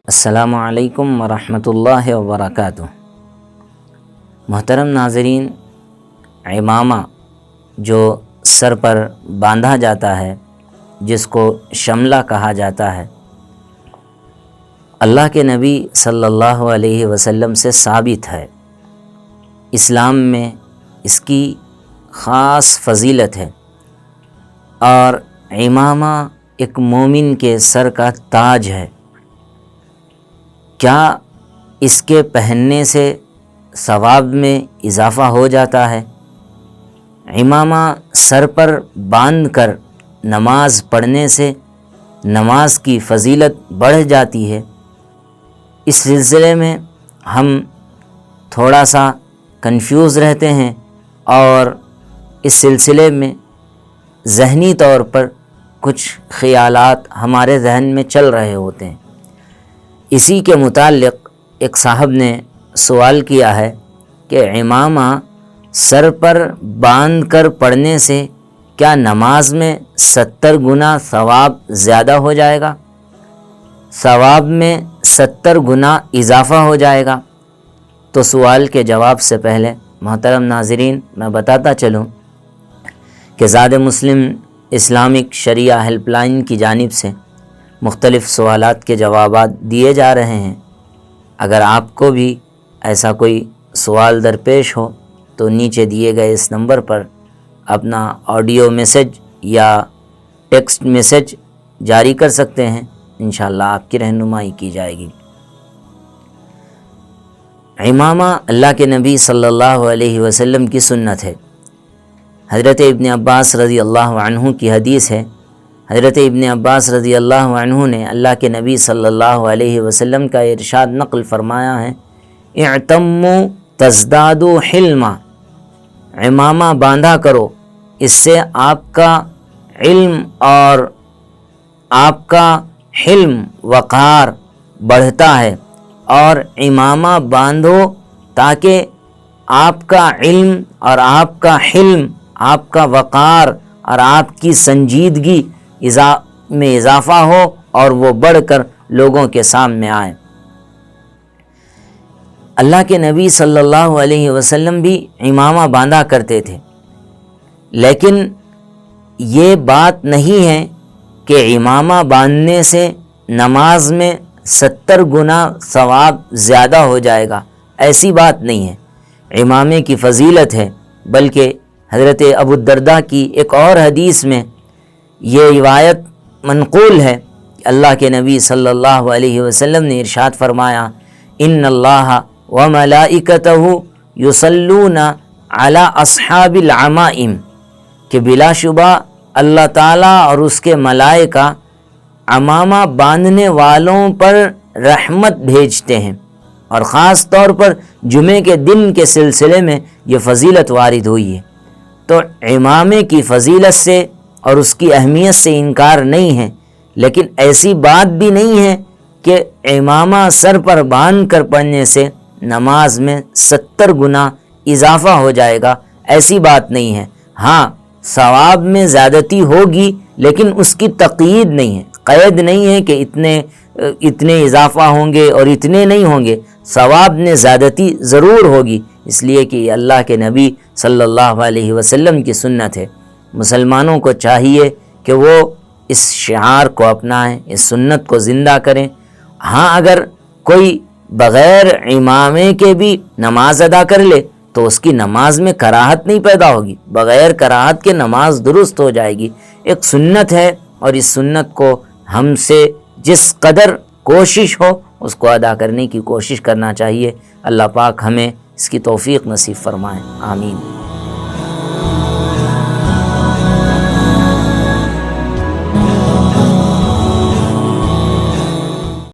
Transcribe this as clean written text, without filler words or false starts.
السلام علیکم ورحمۃ اللہ وبرکاتہ۔ محترم ناظرین، عمامہ جو سر پر باندھا جاتا ہے، جس کو شملہ کہا جاتا ہے، اللہ کے نبی صلی اللہ علیہ وسلم سے ثابت ہے۔ اسلام میں اس کی خاص فضیلت ہے، اور عمامہ ایک مومن کے سر کا تاج ہے۔ کیا اس کے پہننے سے ثواب میں اضافہ ہو جاتا ہے؟ عمامہ سر پر باندھ کر نماز پڑھنے سے نماز کی فضیلت بڑھ جاتی ہے۔ اس سلسلے میں ہم تھوڑا سا کنفیوز رہتے ہیں، اور اس سلسلے میں ذہنی طور پر کچھ خیالات ہمارے ذہن میں چل رہے ہوتے ہیں۔ اسی کے متعلق ایک صاحب نے سوال کیا ہے کہ عمامہ سر پر باندھ کر پڑھنے سے کیا نماز میں 70 گنا ثواب زیادہ ہو جائے گا؟ ثواب میں 70 گنا اضافہ ہو جائے گا؟ تو سوال کے جواب سے پہلے محترم ناظرین، میں بتاتا چلوں کہ زاد مسلم اسلامک شریعہ ہیلپ لائن کی جانب سے مختلف سوالات کے جوابات دیے جا رہے ہیں۔ اگر آپ کو بھی ایسا کوئی سوال درپیش ہو تو نیچے دیے گئے اس نمبر پر اپنا آڈیو میسج یا ٹیکسٹ میسج جاری کر سکتے ہیں، انشاءاللہ آپ کی رہنمائی کی جائے گی۔ عمامہ اللہ کے نبی صلی اللہ علیہ وسلم کی سنت ہے۔ حضرت ابن عباس رضی اللہ عنہ کی حدیث ہے، حضرت ابن عباس رضی اللہ عنہ نے اللہ کے نبی صلی اللہ علیہ وسلم کا ارشاد نقل فرمایا ہے، اعتموا تزدادوا حلما، عمامہ باندھا کرو، اس سے آپ کا علم اور آپ کا حلم وقار بڑھتا ہے، اور عمامہ باندھو تاکہ آپ کا علم اور آپ کا حلم، آپ کا وقار اور آپ کی سنجیدگی میں اضافہ ہو، اور وہ بڑھ کر لوگوں کے سامنے آئے۔ اللہ کے نبی صلی اللہ علیہ وسلم بھی عمامہ باندھا کرتے تھے، لیکن یہ بات نہیں ہے کہ عمامہ باندھنے سے نماز میں 70 گنا ثواب زیادہ ہو جائے گا، ایسی بات نہیں ہے۔ عمامے کی فضیلت ہے، بلکہ حضرت ابو الدرداء کی ایک اور حدیث میں یہ روایت منقول ہے کہ اللہ کے نبی صلی اللہ علیہ وسلم نے ارشاد فرمایا، ان اللہ وملائکتہ یصلون علی اصحاب العمائم، کہ بلا شبہ اللہ تعالیٰ اور اس کے ملائکہ عمامہ باندھنے والوں پر رحمت بھیجتے ہیں، اور خاص طور پر جمعے کے دن کے سلسلے میں یہ فضیلت وارد ہوئی ہے۔ تو عمامے کی فضیلت سے اور اس کی اہمیت سے انکار نہیں ہے، لیکن ایسی بات بھی نہیں ہے کہ عمامہ سر پر باندھ کر پڑھنے سے نماز میں 70 گنا اضافہ ہو جائے گا، ایسی بات نہیں ہے۔ ہاں، ثواب میں زیادتی ہوگی، لیکن اس کی تقیید نہیں ہے، قید نہیں ہے کہ اتنے اضافہ ہوں گے اور اتنے نہیں ہوں گے۔ ثواب میں زیادتی ضرور ہوگی، اس لیے کہ اللہ کے نبی صلی اللہ علیہ وسلم کی سنت ہے۔ مسلمانوں کو چاہیے کہ وہ اس شعار کو اپنائیں، اس سنت کو زندہ کریں۔ ہاں، اگر کوئی بغیر عمامے کے بھی نماز ادا کر لے تو اس کی نماز میں کراہت نہیں پیدا ہوگی، بغیر کراہت کے نماز درست ہو جائے گی۔ ایک سنت ہے، اور اس سنت کو ہم سے جس قدر کوشش ہو اس کو ادا کرنے کی کوشش کرنا چاہیے۔ اللہ پاک ہمیں اس کی توفیق نصیب فرمائے، آمین۔